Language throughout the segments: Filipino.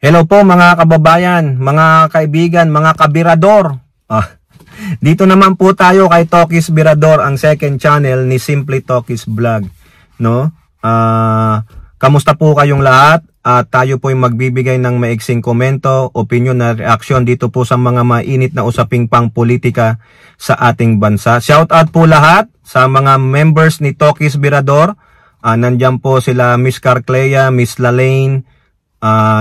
Hello po mga kababayan, mga kaibigan, mga kabirador. Dito naman po tayo kay Tokis Birador, ang second channel ni Simply Tokis Vlog, no? Kamusta po kayong lahat? Tayo po ay magbibigay ng maiksing komento, opinion na reaksyon dito po sa mga mainit na usaping pang-politika sa ating bansa. Shout out po lahat sa mga members ni Tokis Birador. Nandiyan po sila Miss Carclea, Miss Lalaine,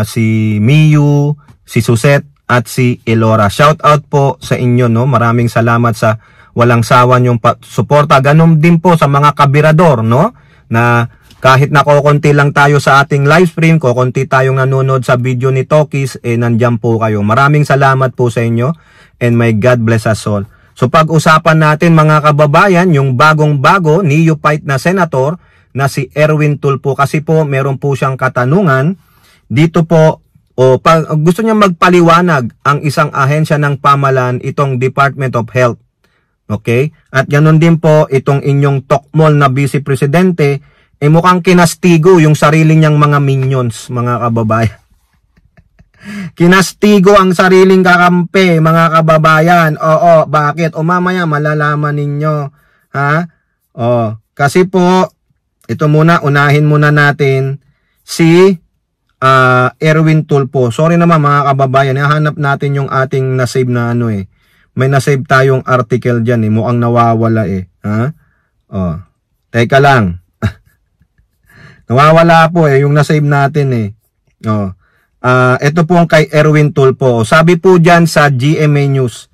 si Miyu, si Suset at si Elora. Shout out po sa inyo, no? Maraming salamat sa walang sawa yung suporta. Ganun din po sa mga kabirador, no? Na kahit na kokonti lang tayo sa ating live stream, kokonti tayong nanonood sa video ni Tokis, nandiyan po kayo. Maraming salamat po sa inyo and may God bless us all. So pag-usapan natin mga kababayan, yung bagong-bago neophyte na senator na si Erwin Tulfo, kasi po meron po siyang katanungan dito po, gusto niya magpaliwanag ang isang ahensya ng pamahalaan, itong Department of Health. Okay? At ganoon din po, itong inyong tokmol na Vice Presidente, mukhang kinastigo yung sarili niyang mga minions, mga kababayan. Kinastigo ang sariling kakampi, mga kababayan. Oo, bakit? Mamaya malalaman ninyo. Ha? Kasi po, ito muna, unahin muna natin si Erwin Tulfo. Sorry naman mga kababayan, hahanap natin yung ating nasave na may nasave tayong article dyan mukhang nawawala ha? Teka lang. Nawawala po yung nasave natin ito po ang kay Erwin Tulfo. Sabi po dyan sa GMA News,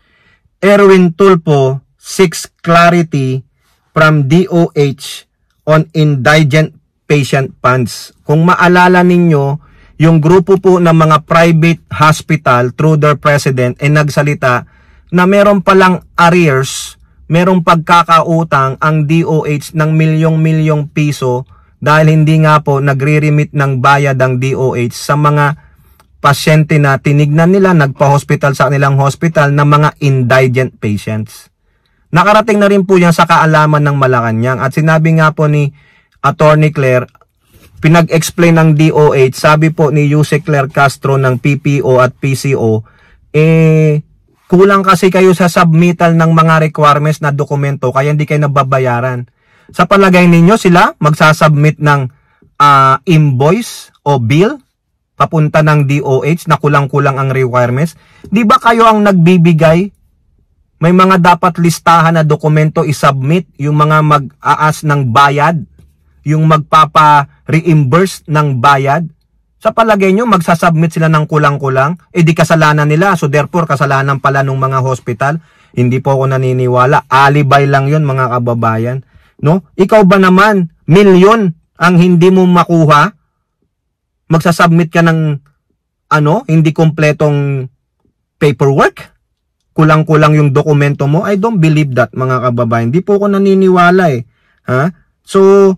Erwin Tulfo seeks clarity from DOH on indigent patient funds. Kung maalala ninyo, yung grupo po ng mga private hospital through their president nagsalita na meron palang arrears, merong pagkakautang ang DOH ng milyong-milyong piso dahil hindi nga po nagre-remit ng bayad ang DOH sa mga pasyente na tinignan nila, nagpa-hospital sa kanilang hospital ng mga indigent patients. Nakarating na rin po yan sa kaalaman ng Malacanang at sinabi nga po ni Attorney Claire, pinag-explain ng DOH, sabi po ni Yuse Claire Castro ng PPO at PCO, kulang kasi kayo sa submittal ng mga requirements na dokumento kaya hindi kayo nababayaran. Sa palagay ninyo sila magsasubmit ng invoice o bill papunta ng DOH na kulang-kulang ang requirements? Di ba kayo ang nagbibigay? May mga dapat listahan na dokumento isubmit, yung mga mag-aas ng bayad, yung magpapa-reimburse ng bayad. Sa palagay nyo, magsasubmit sila ng kulang-kulang, di kasalanan nila. So therefore, kasalanan pala ng mga hospital. Hindi po ako naniniwala. Alibay lang yun, mga kababayan. No? Ikaw ba naman, milyon ang hindi mo makuha? Magsasubmit ka ng hindi kompletong paperwork? Kulang-kulang yung dokumento mo? I don't believe that, mga kababayan. Hindi po ako naniniwala Ha? So,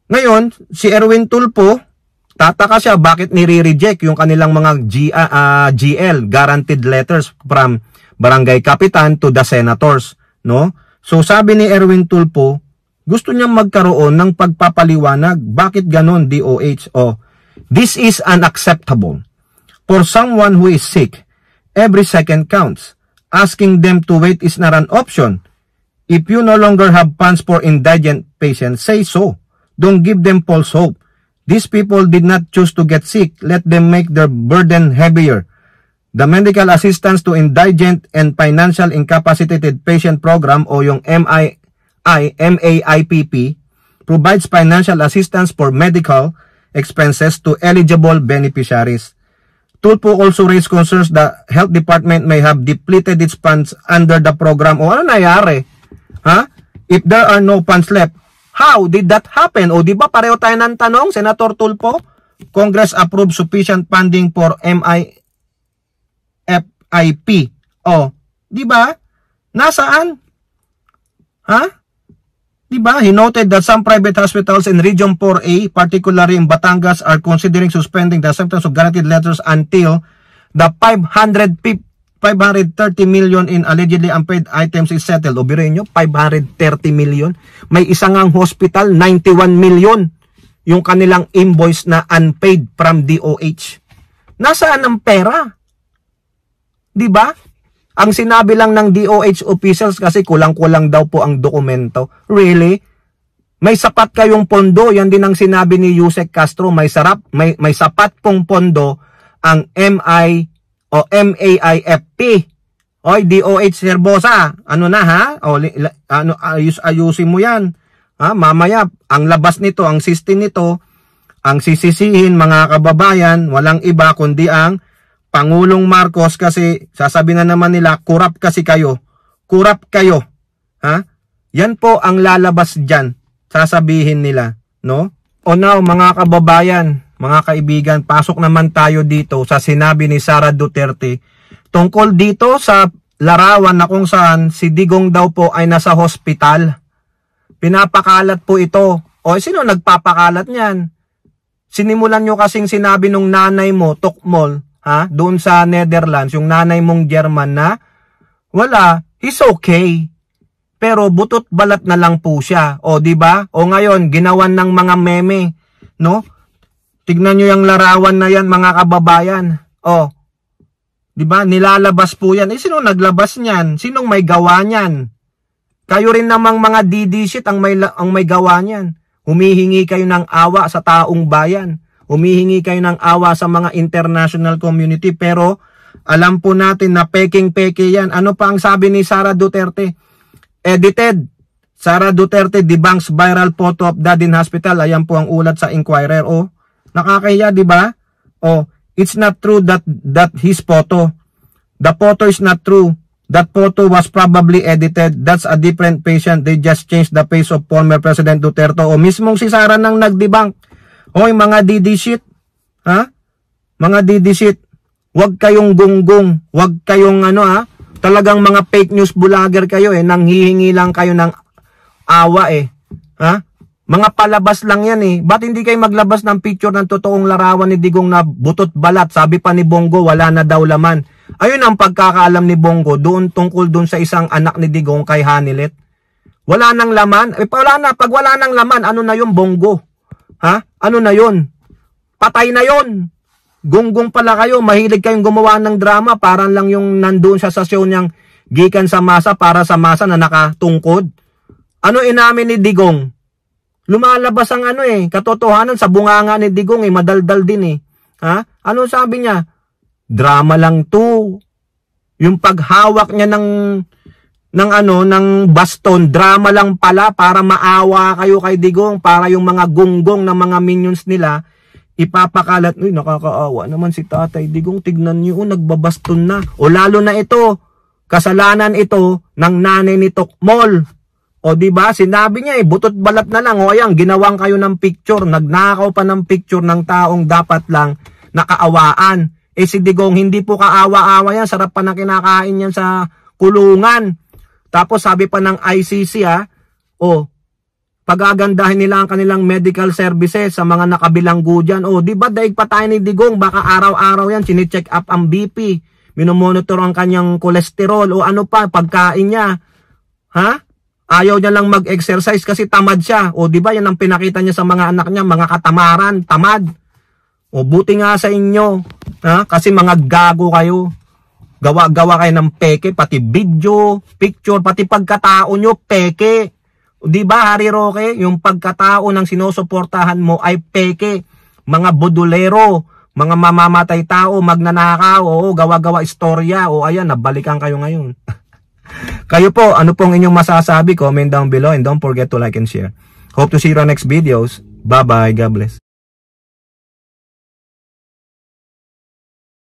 ngayon, si Erwin Tulfo, tataka siya bakit nire-reject yung kanilang mga GL, guaranteed letters from barangay kapitan to the senators, no? So sabi ni Erwin Tulfo, gusto niyang magkaroon ng pagpapaliwanag. Bakit ganon, DOH? This is unacceptable. For someone who is sick, every second counts. Asking them to wait is not an option. If you no longer have funds for indigent patients, say so. Don't give them false hope. These people did not choose to get sick. Let them make their burden heavier. The Medical Assistance to Indigent and Financial Incapacitated Patient Program o yung MAIPP provides financial assistance for medical expenses to eligible beneficiaries. Tulfo also raised concerns that Health Department may have depleted its funds under the program. Ano nangyari? If there are no funds left, how did that happen? Di ba pareho tayo ng tanong, Senator Tulfo? Congress approved sufficient funding for MIFIP. Di ba? Nasaan? Di ba? He noted that some private hospitals in Region 4A, particularly in Batangas, are considering suspending the acceptance of guaranteed letters until the 530 million in allegedly unpaid items is settled. O biruin nyo, 530 million. May isang ang hospital, 91 million yung kanilang invoice na unpaid from DOH. Nasaan ang pera? 'Di ba? Ang sinabi lang ng DOH officials kasi kulang-kulang daw po ang dokumento. Really? May sapat kayong pondo, yan din ang sinabi ni Yusek Castro, may sapat pong pondo ang MAIFP. Oy, DOH Herbosa, ano na ha? O, ayusin mo yan. Ha? Mamaya, ang labas nito, ang system nito, ang sisisihin mga kababayan, walang iba kundi ang Pangulong Marcos, kasi sasabihin na naman nila, corrupt kasi kayo. Corrupt kayo. Ha? Yan po ang lalabas dyan. Sasabihin nila. No? O now, mga kababayan, mga kaibigan, pasok naman tayo dito sa sinabi ni Sara Duterte tungkol dito sa larawan na kung saan si Digong daw po ay nasa hospital. Pinapakalat po ito. O sino nagpapakalat niyan? Sinimulan nyo kasing sinabi nung nanay mo, Tukmol, ha? Doon sa Netherlands, yung nanay mong German na, wala, he's okay. Pero butot balat na lang po siya. O, di ba? O ngayon, ginawan ng mga meme, no? Tignan nyo yung larawan na yan, mga kababayan. O, di ba? Nilalabas po yan. Sino naglabas niyan? Sinong may gawa niyan? Kayo rin namang mga DD-shit ang may gawa niyan. Humihingi kayo ng awa sa taong bayan. Humihingi kayo ng awa sa mga international community, pero alam po natin na peking-peke yan. Ano pa ang sabi ni Sara Duterte? Edited. Sara Duterte debunks viral photo of dad in hospital. Ayan po ang ulat sa Inquirer. Oh, nakakahiya, di ba? Oh, it's not true that his photo. The photo is not true. That photo was probably edited. That's a different patient. They just changed the face of former President Duterte. O mismong si Sara nang nagdebunk. Oy, mga DD shit. Ha? Mga DD shit. Huwag kayong gunggong. Huwag kayong talagang mga fake news vlogger kayo nanghihingi lang kayo ng awa Ha? Mga palabas lang yan Ba't hindi kayo maglabas ng picture ng totoong larawan ni Digong na butot balat? Sabi pa ni Bongo, wala na daw laman. Ayun ang pagkakaalam ni Bongo doon tungkol doon sa isang anak ni Digong kay Hanilet. Wala nang laman? Wala na. Pag wala nang laman, ano na yung Bongo? Ha? Ano na yun? Patay na yun. Gunggong pala kayo. Mahilig kayong gumawa ng drama. Parang lang yung nandoon siya sa show niyang gikan sa masa para sa masa na nakatungkod. Ano inamin ni Digong? Lumalabas ang katotohanan sa bunganga ni Digong madaldal din Ha? Ano sabi niya? Drama lang to. Yung paghawak niya ng baston, drama lang pala para maawa kayo kay Digong, para yung mga gunggong ng mga minions nila ipapakalat. Uy, nakakaawa naman si Tatay Digong, tignan niyo, nagbabaston na. O lalo na ito, kasalanan ito ng nanay ni Tukmol. O di ba? Sinabi niya butot balat na lang. O ayan, ginawang kayo ng picture, nagnakaw pa ng picture ng taong dapat lang nakaawaan. Si Digong hindi po kaawa-awa yan, sarap pa na kinakain yan sa kulungan. Tapos sabi pa ng ICC pagagandahin nila ang kanilang medical services sa mga nakabilanggo dyan. Di ba daig pa tayo ni Digong, baka araw-araw yan chine-check up ang BP, minomonitor ang kanyang kolesterol o ano pa, pagkain niya. Ha? Ayaw niya lang mag-exercise kasi tamad siya. Di ba yan ang pinakita niya sa mga anak niya, mga katamaran, tamad. Buti nga sa inyo, ha? Kasi mga gago kayo. Gawa-gawa kayo ng peke, pati video, picture, pati pagkatao nyo, peke. Di ba, Harry Roque, yung pagkatao ng sinusuportahan mo ay peke. Mga budulero, mga mamamatay tao, magnanakaw, gawa-gawa istorya, ayan, nabalikan kayo ngayon. Kayo po, ano pong inyong masasabi? Comment down below and don't forget to like and share. Hope to see you on next videos. Bye-bye. God bless.